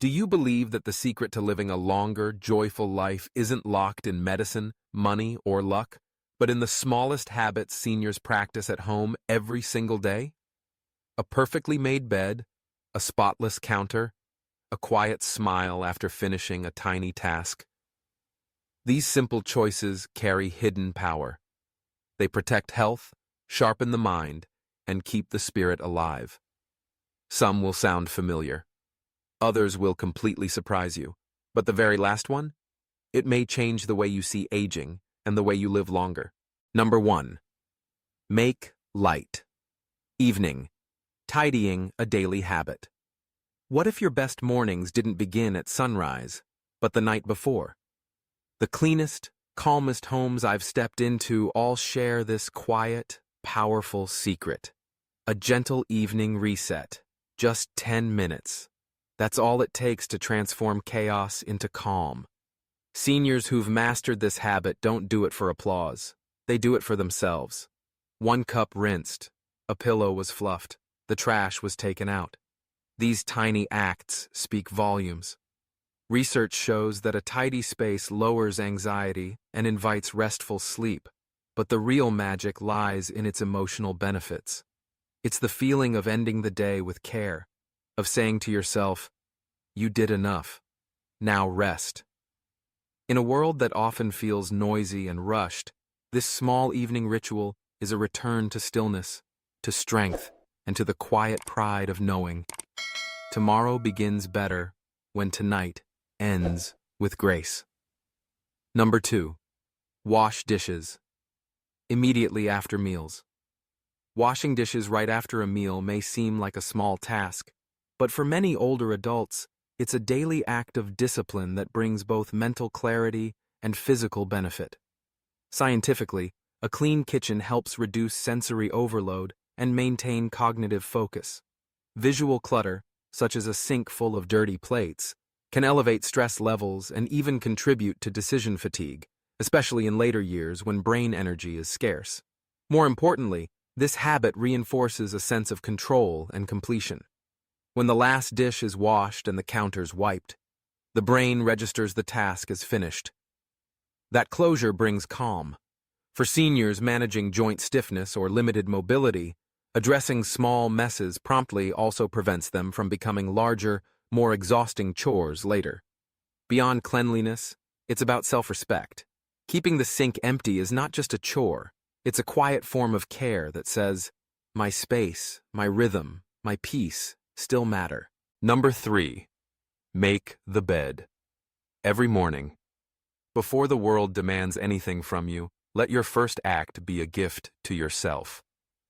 Do you believe that the secret to living a longer, joyful life isn't locked in medicine, money, or luck, but in the smallest habits seniors practice at home every single day? A perfectly made bed, a spotless counter, a quiet smile after finishing a tiny task. These simple choices carry hidden power. They protect health, sharpen the mind, and keep the spirit alive. Some will sound familiar. Others will completely surprise you. But the very last one? It may change the way you see aging and the way you live longer. Number 1. Make light. Evening. Tidying a daily habit. What if your best mornings didn't begin at sunrise, but the night before? The cleanest, calmest homes I've stepped into all share this quiet, powerful secret. A gentle evening reset. Just 10 minutes. That's all it takes to transform chaos into calm. Seniors who've mastered this habit don't do it for applause. They do it for themselves. 1 cup rinsed. A pillow was fluffed. The trash was taken out. These tiny acts speak volumes. Research shows that a tidy space lowers anxiety and invites restful sleep, but the real magic lies in its emotional benefits. It's the feeling of ending the day with care, of saying to yourself, "You did enough. Now rest." In a world that often feels noisy and rushed, this small evening ritual is a return to stillness, to strength, and to the quiet pride of knowing tomorrow begins better when tonight ends with grace. Number 2. Wash dishes. Immediately after meals. Washing dishes right after a meal may seem like a small task, but for many older adults, it's a daily act of discipline that brings both mental clarity and physical benefit. Scientifically, a clean kitchen helps reduce sensory overload and maintain cognitive focus. Visual clutter, such as a sink full of dirty plates, can elevate stress levels and even contribute to decision fatigue, especially in later years when brain energy is scarce. More importantly, this habit reinforces a sense of control and completion. When the last dish is washed and the counters wiped, the brain registers the task as finished. That closure brings calm. For seniors managing joint stiffness or limited mobility, addressing small messes promptly also prevents them from becoming larger, more exhausting chores later. Beyond cleanliness, it's about self-respect. Keeping the sink empty is not just a chore. It's a quiet form of care that says, my space, my rhythm, my peace still matter. Number 3. Make the bed. Every morning. Before the world demands anything from you, let your first act be a gift to yourself.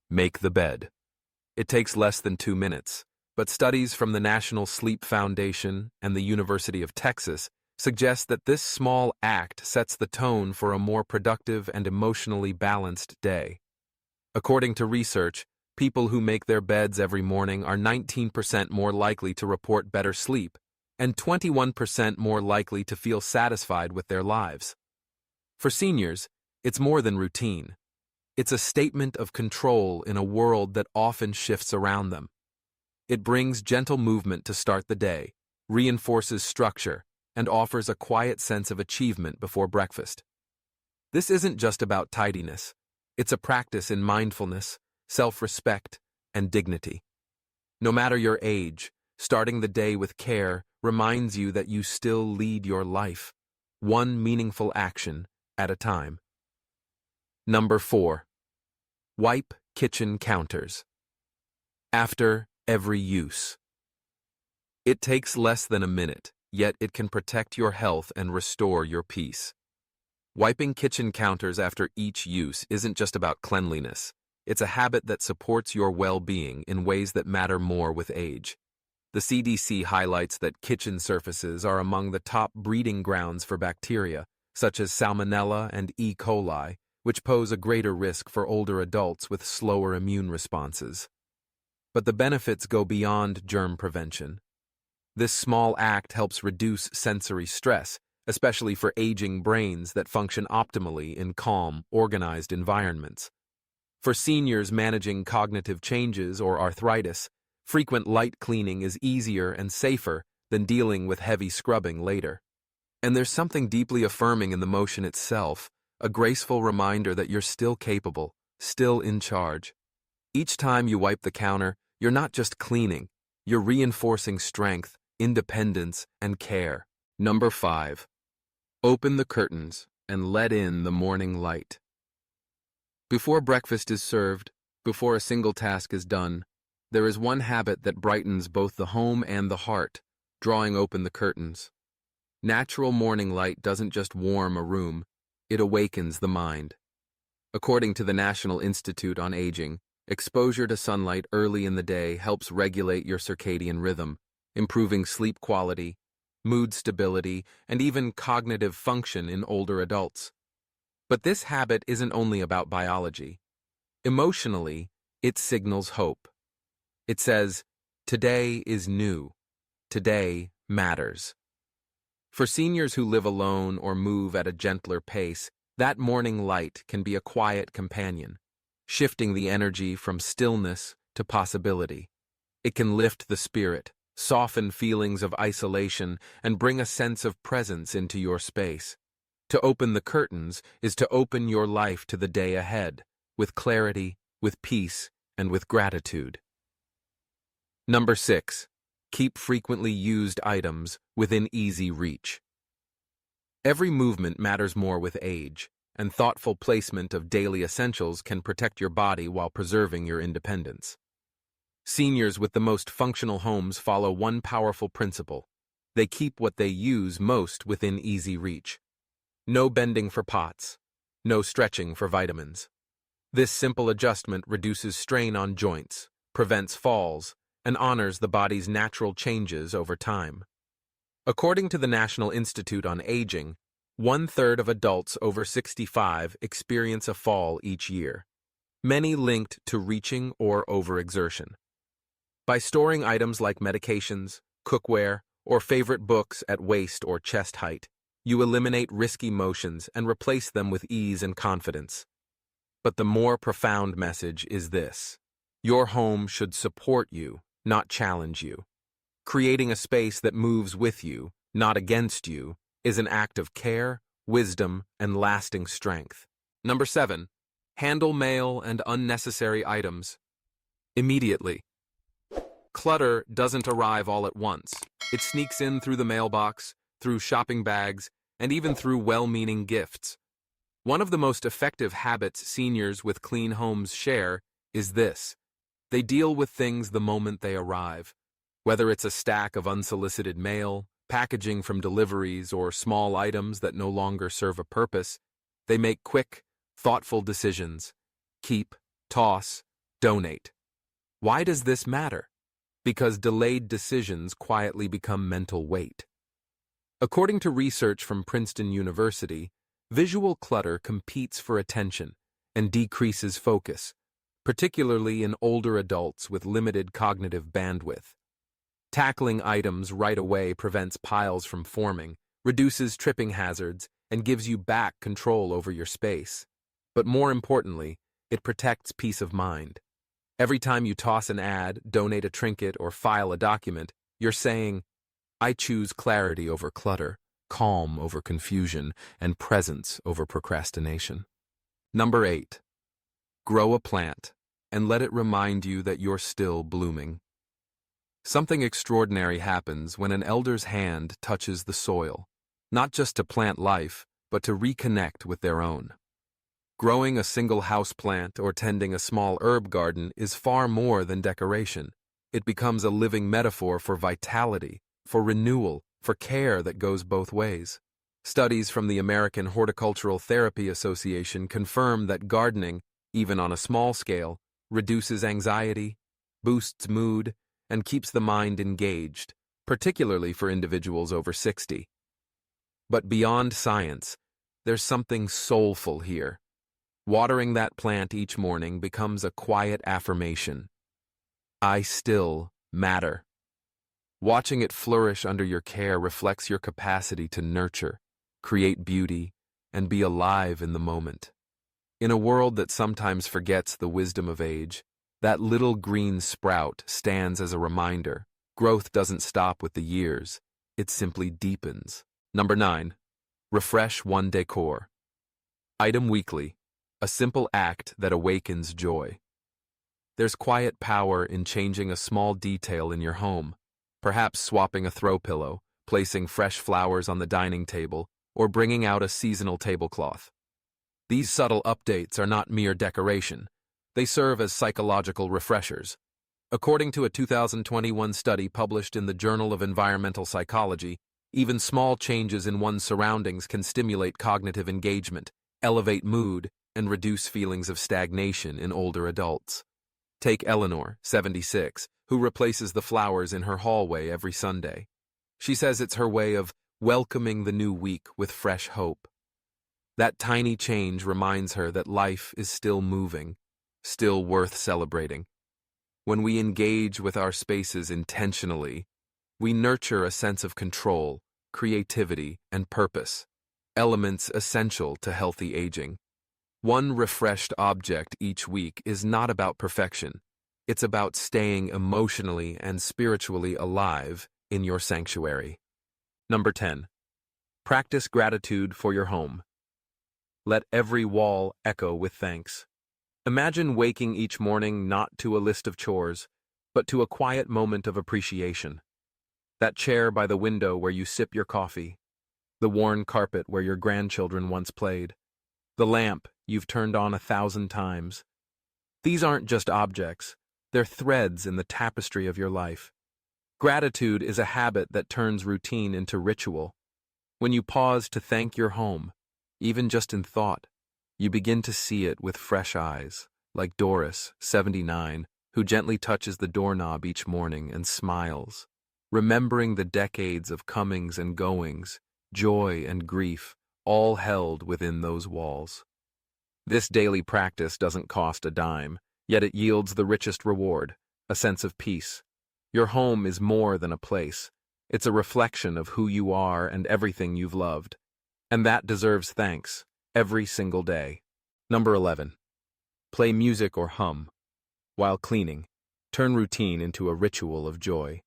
Make the bed. It takes less than 2 minutes, but studies from the National Sleep Foundation and the University of Texas suggest that this small act sets the tone for a more productive and emotionally balanced day. According to research, people who make their beds every morning are 19% more likely to report better sleep and 21% more likely to feel satisfied with their lives. For seniors, it's more than routine. It's a statement of control in a world that often shifts around them. It brings gentle movement to start the day, reinforces structure, and offers a quiet sense of achievement before breakfast. This isn't just about tidiness. It's a practice in mindfulness, self-respect, and dignity. No matter your age, starting the day with care reminds you that you still lead your life, one meaningful action at a time. Number 4. Wipe kitchen counters. After every use. It takes less than a minute, yet it can protect your health and restore your peace. Wiping kitchen counters after each use isn't just about cleanliness. It's a habit that supports your well-being in ways that matter more with age. The CDC highlights that kitchen surfaces are among the top breeding grounds for bacteria, such as Salmonella and E. coli, which pose a greater risk for older adults with slower immune responses. But the benefits go beyond germ prevention. This small act helps reduce sensory stress, especially for aging brains that function optimally in calm, organized environments. For seniors managing cognitive changes or arthritis, frequent light cleaning is easier and safer than dealing with heavy scrubbing later. And there's something deeply affirming in the motion itself, a graceful reminder that you're still capable, still in charge. Each time you wipe the counter, you're not just cleaning, you're reinforcing strength, independence, and care. Number 5. Open the curtains and let in the morning light. Before breakfast is served, before a single task is done, there is one habit that brightens both the home and the heart, drawing open the curtains. Natural morning light doesn't just warm a room, it awakens the mind. According to the National Institute on Aging, exposure to sunlight early in the day helps regulate your circadian rhythm, improving sleep quality, mood stability, and even cognitive function in older adults. But this habit isn't only about biology. Emotionally, it signals hope. It says, today is new. Today matters. For seniors who live alone or move at a gentler pace, that morning light can be a quiet companion, shifting the energy from stillness to possibility. It can lift the spirit, soften feelings of isolation, and bring a sense of presence into your space. To open the curtains is to open your life to the day ahead, with clarity, with peace, and with gratitude. Number 6. Keep frequently used items within easy reach. Every movement matters more with age, and thoughtful placement of daily essentials can protect your body while preserving your independence. Seniors with the most functional homes follow one powerful principle. They keep what they use most within easy reach. No bending for pots. No stretching for vitamins. This simple adjustment reduces strain on joints, prevents falls, and honors the body's natural changes over time. According to the National Institute on Aging, 1/3 of adults over 65 experience a fall each year, many linked to reaching or overexertion. By storing items like medications, cookware, or favorite books at waist or chest height, you eliminate risky motions and replace them with ease and confidence. But the more profound message is this: your home should support you, not challenge you. Creating a space that moves with you, not against you, is an act of care, wisdom, and lasting strength. Number 7. Handle mail and unnecessary items immediately. Clutter doesn't arrive all at once. It sneaks in through the mailbox, through shopping bags, and even through well-meaning gifts. One of the most effective habits seniors with clean homes share is this: they deal with things the moment they arrive. Whether it's a stack of unsolicited mail, packaging from deliveries, or small items that no longer serve a purpose, they make quick, thoughtful decisions. Keep, toss, donate. Why does this matter? Because delayed decisions quietly become mental weight. According to research from Princeton University, visual clutter competes for attention and decreases focus, particularly in older adults with limited cognitive bandwidth. Tackling items right away prevents piles from forming, reduces tripping hazards, and gives you back control over your space. But more importantly, it protects peace of mind. Every time you toss an ad, donate a trinket, or file a document, you're saying, I choose clarity over clutter, calm over confusion, and presence over procrastination. Number 8. Grow a plant and let it remind you that you're still blooming. Something extraordinary happens when an elder's hand touches the soil, not just to plant life, but to reconnect with their own. Growing a single house plant or tending a small herb garden is far more than decoration. It becomes a living metaphor for vitality, for renewal, for care that goes both ways. Studies from the American Horticultural Therapy Association confirm that gardening, even on a small scale, reduces anxiety, boosts mood, and keeps the mind engaged, particularly for individuals over 60. But beyond science, there's something soulful here. Watering that plant each morning becomes a quiet affirmation. I still matter. Watching it flourish under your care reflects your capacity to nurture, create beauty, and be alive in the moment. In a world that sometimes forgets the wisdom of age, that little green sprout stands as a reminder, Growth doesn't stop with the years, it simply deepens. Number 9. Refresh one decor. Item weekly, a simple act that awakens joy. There's quiet power in changing a small detail in your home, perhaps swapping a throw pillow, placing fresh flowers on the dining table, or bringing out a seasonal tablecloth. These subtle updates are not mere decoration. They serve as psychological refreshers. According to a 2021 study published in the Journal of Environmental Psychology, even small changes in one's surroundings can stimulate cognitive engagement, elevate mood, and reduce feelings of stagnation in older adults. Take Eleanor, 76, who replaces the flowers in her hallway every Sunday. She says it's her way of welcoming the new week with fresh hope. That tiny change reminds her that life is still moving, still worth celebrating. When we engage with our spaces intentionally, we nurture a sense of control, creativity, and purpose, elements essential to healthy aging. One refreshed object each week is not about perfection. It's about staying emotionally and spiritually alive in your sanctuary. Number 10. Practice gratitude for your home. Let every wall echo with thanks. Imagine waking each morning not to a list of chores, but to a quiet moment of appreciation. That chair by the window where you sip your coffee, the worn carpet where your grandchildren once played, the lamp you've turned on 1,000 times. These aren't just objects, they're threads in the tapestry of your life. Gratitude is a habit that turns routine into ritual. When you pause to thank your home, even just in thought, you begin to see it with fresh eyes, like Doris, 79, who gently touches the doorknob each morning and smiles, remembering the decades of comings and goings, joy and grief, all held within those walls. This daily practice doesn't cost a dime, yet it yields the richest reward, a sense of peace. Your home is more than a place. It's a reflection of who you are and everything you've loved. And that deserves thanks, every single day. Number 11. Play music or hum. While cleaning, turn routine into a ritual of joy.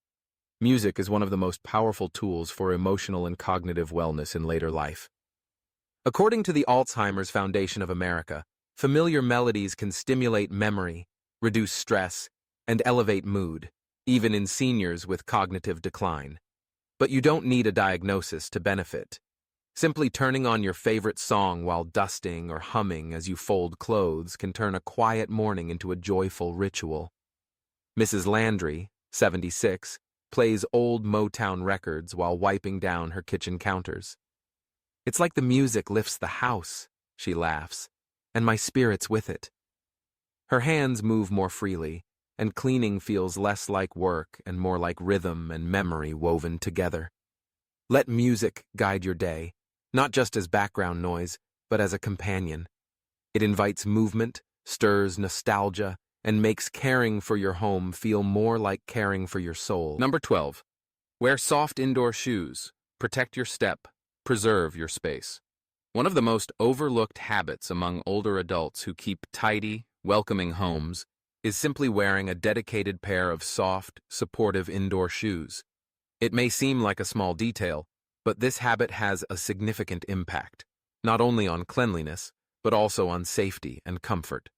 Music is one of the most powerful tools for emotional and cognitive wellness in later life. According to the Alzheimer's Foundation of America, familiar melodies can stimulate memory, reduce stress, and elevate mood, even in seniors with cognitive decline. But you don't need a diagnosis to benefit. Simply turning on your favorite song while dusting or humming as you fold clothes can turn a quiet morning into a joyful ritual. Mrs. Landry, 76, plays old Motown records while wiping down her kitchen counters. It's like the music lifts the house, she laughs, and my spirits with it. Her hands move more freely, and cleaning feels less like work and more like rhythm and memory woven together. Let music guide your day, not just as background noise, but as a companion. It invites movement, stirs nostalgia, and makes caring for your home feel more like caring for your soul. Number 12. Wear soft indoor shoes. Protect your step. Preserve your space. One of the most overlooked habits among older adults who keep tidy, welcoming homes is simply wearing a dedicated pair of soft, supportive indoor shoes. It may seem like a small detail, but this habit has a significant impact, not only on cleanliness, but also on safety and comfort.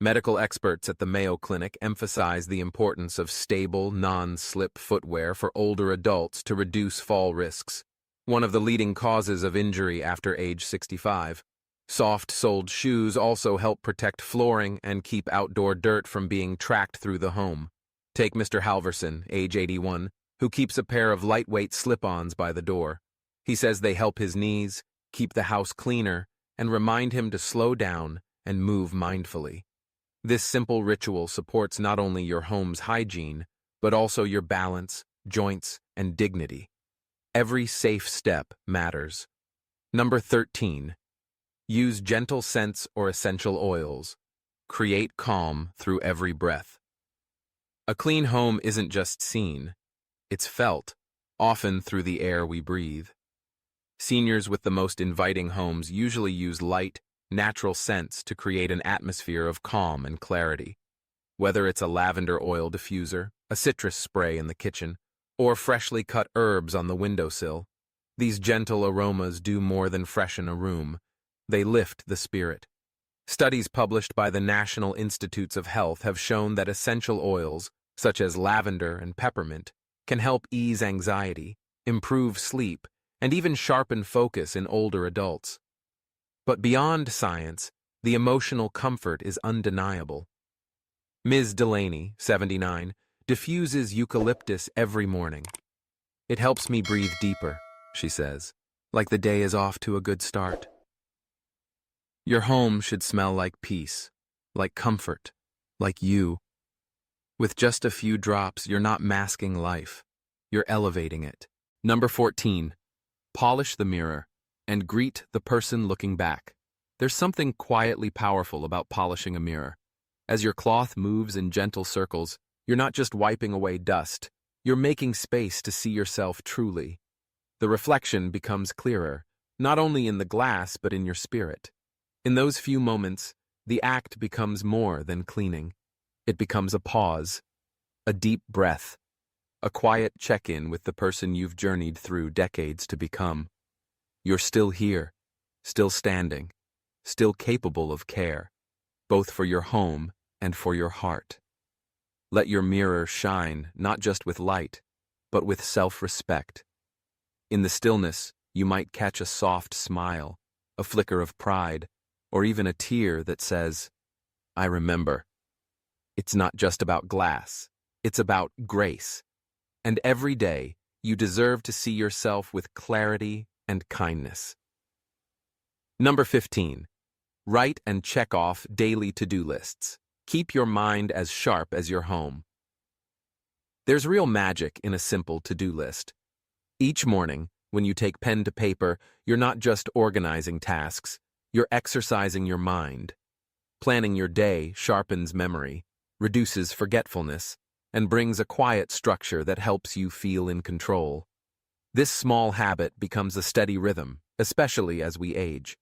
Medical experts at the Mayo Clinic emphasize the importance of stable, non-slip footwear for older adults to reduce fall risks, one of the leading causes of injury after age 65. Soft-soled shoes also help protect flooring and keep outdoor dirt from being tracked through the home. Take Mr. Halverson, age 81, who keeps a pair of lightweight slip-ons by the door. He says they help his knees, keep the house cleaner, and remind him to slow down and move mindfully. This simple ritual supports not only your home's hygiene, but also your balance, joints, and dignity. Every safe step matters. Number 13. Use gentle scents or essential oils. Create calm through every breath. A clean home isn't just seen, it's felt, often through the air we breathe. Seniors with the most inviting homes usually use light, natural scents to create an atmosphere of calm and clarity. Whether it's a lavender oil diffuser, a citrus spray in the kitchen, or freshly cut herbs on the windowsill. These gentle aromas do more than freshen a room. They lift the spirit. Studies published by the National Institutes of Health have shown that essential oils, such as lavender and peppermint, can help ease anxiety, improve sleep, and even sharpen focus in older adults. But beyond science, the emotional comfort is undeniable. Ms. Delaney, 79, diffuses eucalyptus every morning. "It helps me breathe deeper," she says, "like the day is off to a good start." Your home should smell like peace, like comfort, like you. With just a few drops, you're not masking life. You're elevating it. Number 14. Polish the mirror and greet the person looking back. There's something quietly powerful about polishing a mirror. As your cloth moves in gentle circles, you're not just wiping away dust, you're making space to see yourself truly. The reflection becomes clearer, not only in the glass but in your spirit. In those few moments, the act becomes more than cleaning. It becomes a pause, a deep breath, a quiet check-in with the person you've journeyed through decades to become. You're still here, still standing, still capable of care, both for your home and for your heart. Let your mirror shine not just with light, but with self-respect. In the stillness, you might catch a soft smile, a flicker of pride, or even a tear that says, "I remember." It's not just about glass, it's about grace. And every day, you deserve to see yourself with clarity and kindness. Number 15. Write and check off daily to-do lists. Keep your mind as sharp as your home. There's real magic in a simple to-do list. Each morning, when you take pen to paper, you're not just organizing tasks, you're exercising your mind. Planning your day sharpens memory, reduces forgetfulness, and brings a quiet structure that helps you feel in control. This small habit becomes a steady rhythm, especially as we age.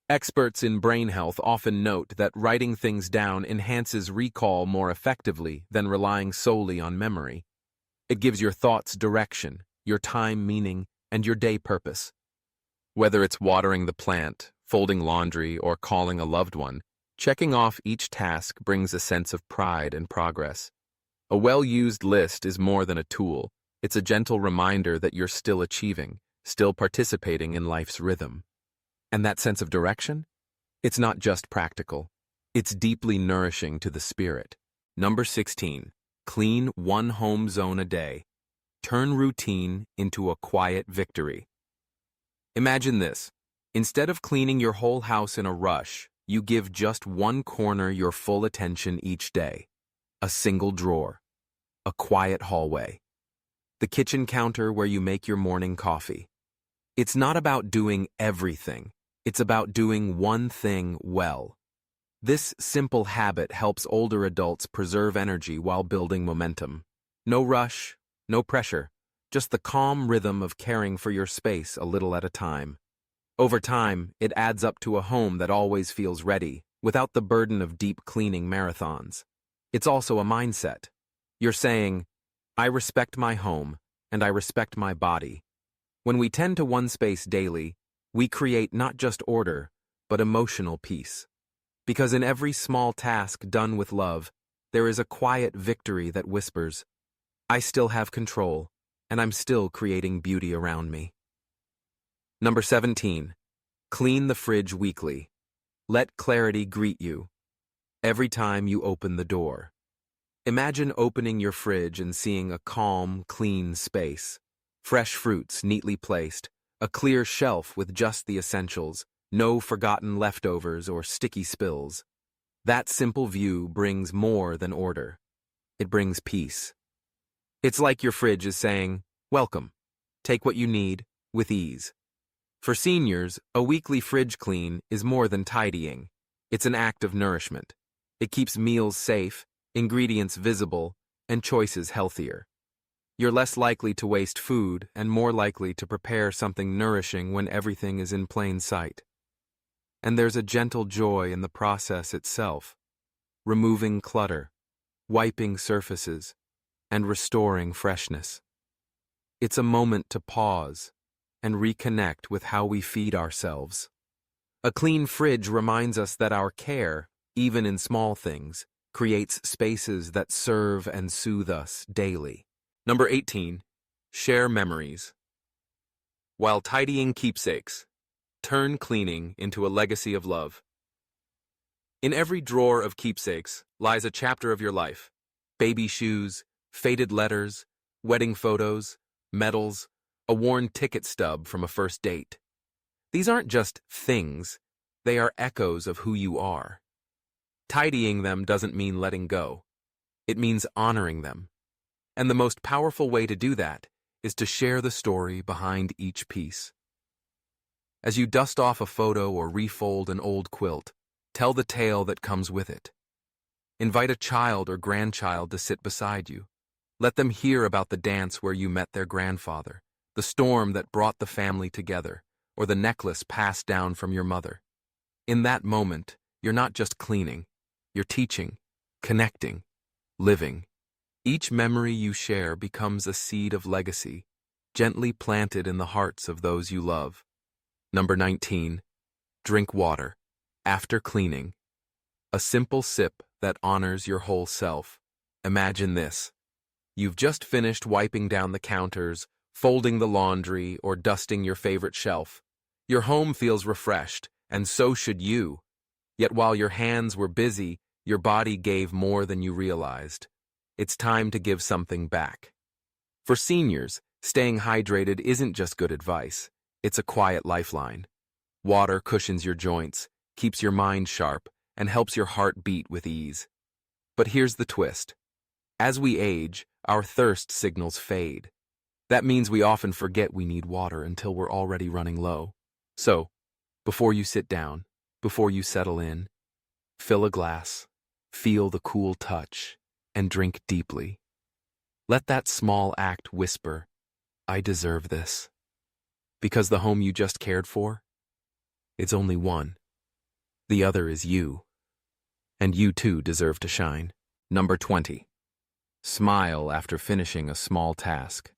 Experts in brain health often note that writing things down enhances recall more effectively than relying solely on memory. It gives your thoughts direction, your time meaning, and your day purpose. Whether it's watering the plant, folding laundry, or calling a loved one, checking off each task brings a sense of pride and progress. A well-used list is more than a tool. It's a gentle reminder that you're still achieving, still participating in life's rhythm. And that sense of direction? It's not just practical. It's deeply nourishing to the spirit. Number 16. Clean one home zone a day. Turn routine into a quiet victory. Imagine this. Instead of cleaning your whole house in a rush, you give just one corner your full attention each day. A single drawer. A quiet hallway. The kitchen counter where you make your morning coffee. It's not about doing everything. It's about doing one thing well. This simple habit helps older adults preserve energy while building momentum. No rush, no pressure, just the calm rhythm of caring for your space a little at a time. Over time, it adds up to a home that always feels ready, without the burden of deep cleaning marathons. It's also a mindset. You're saying, "I respect my home, and I respect my body." When we tend to one space daily, we create not just order, but emotional peace. Because in every small task done with love, there is a quiet victory that whispers, "I still have control, and I'm still creating beauty around me." Number 17. Clean the fridge weekly. Let clarity greet you every time you open the door. Imagine opening your fridge and seeing a calm, clean space. Fresh fruits neatly placed, a clear shelf with just the essentials, no forgotten leftovers or sticky spills. That simple view brings more than order. It brings peace. It's like your fridge is saying, "Welcome. Take what you need, with ease." For seniors, a weekly fridge clean is more than tidying. It's an act of nourishment. It keeps meals safe, ingredients visible, and choices healthier. You're less likely to waste food and more likely to prepare something nourishing when everything is in plain sight. And there's a gentle joy in the process itself, removing clutter, wiping surfaces, and restoring freshness. It's a moment to pause and reconnect with how we feed ourselves. A clean fridge reminds us that our care, even in small things, creates spaces that serve and soothe us daily. Number 18, share memories. While tidying keepsakes, turn cleaning into a legacy of love. In every drawer of keepsakes lies a chapter of your life. Baby shoes, faded letters, wedding photos, medals, a worn ticket stub from a first date. These aren't just things, they are echoes of who you are. Tidying them doesn't mean letting go. It means honoring them. And the most powerful way to do that is to share the story behind each piece. As you dust off a photo or refold an old quilt, tell the tale that comes with it. Invite a child or grandchild to sit beside you. Let them hear about the dance where you met their grandfather, the storm that brought the family together, or the necklace passed down from your mother. In that moment, you're not just cleaning, you're teaching, connecting, living. Each memory you share becomes a seed of legacy, gently planted in the hearts of those you love. Number 19, drink water. After cleaning, a simple sip that honors your whole self. Imagine this. You've just finished wiping down the counters, folding the laundry, or dusting your favorite shelf. Your home feels refreshed, and so should you. Yet while your hands were busy, your body gave more than you realized. It's time to give something back. For seniors, staying hydrated isn't just good advice. It's a quiet lifeline. Water cushions your joints, keeps your mind sharp, and helps your heart beat with ease. But here's the twist. As we age, our thirst signals fade. That means we often forget we need water until we're already running low. So, before you sit down, before you settle in, fill a glass, feel the cool touch, and drink deeply. Let that small act whisper, "I deserve this." Because the home you just cared for, it's only one. The other is you. And you too deserve to shine. Number 20. Smile after finishing a small task.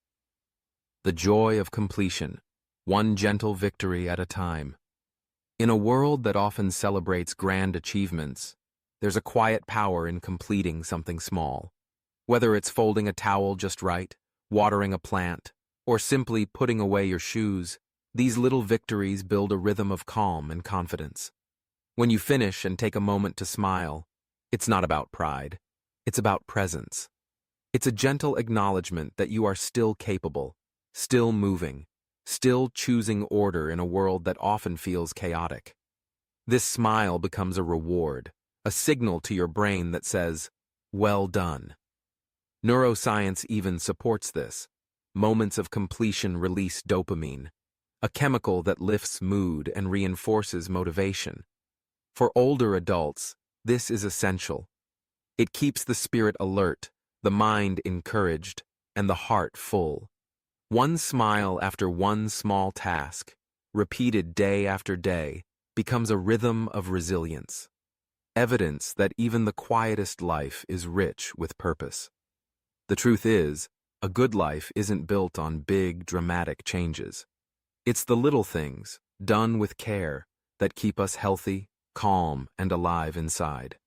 The joy of completion, one gentle victory at a time. In a world that often celebrates grand achievements, there's a quiet power in completing something small. Whether it's folding a towel just right, watering a plant, or simply putting away your shoes, these little victories build a rhythm of calm and confidence. When you finish and take a moment to smile, it's not about pride. It's about presence. It's a gentle acknowledgement that you are still capable, still moving, still choosing order in a world that often feels chaotic. This smile becomes a reward, a signal to your brain that says, "Well done." Neuroscience even supports this. Moments of completion release dopamine, a chemical that lifts mood and reinforces motivation. For older adults, this is essential. It keeps the spirit alert, the mind encouraged, and the heart full. One smile after one small task, repeated day after day, becomes a rhythm of resilience. Evidence that even the quietest life is rich with purpose. The truth is, a good life isn't built on big, dramatic changes. It's the little things, done with care, that keep us healthy, calm, and alive inside.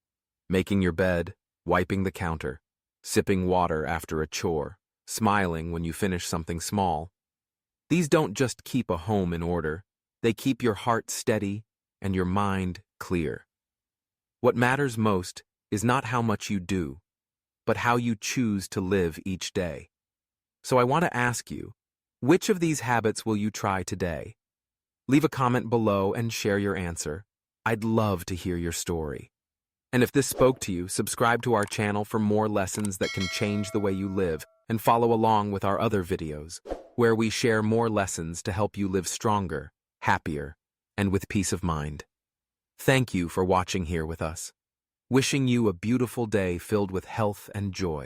Making your bed, wiping the counter, sipping water after a chore, smiling when you finish something small. These don't just keep a home in order, they keep your heart steady and your mind clear. What matters most is not how much you do, but how you choose to live each day. So I want to ask you, which of these habits will you try today? Leave a comment below and share your answer. I'd love to hear your story. And if this spoke to you, subscribe to our channel for more lessons that can change the way you live, and follow along with our other videos, where we share more lessons to help you live stronger, happier, and with peace of mind. Thank you for watching here with us. Wishing you a beautiful day filled with health and joy.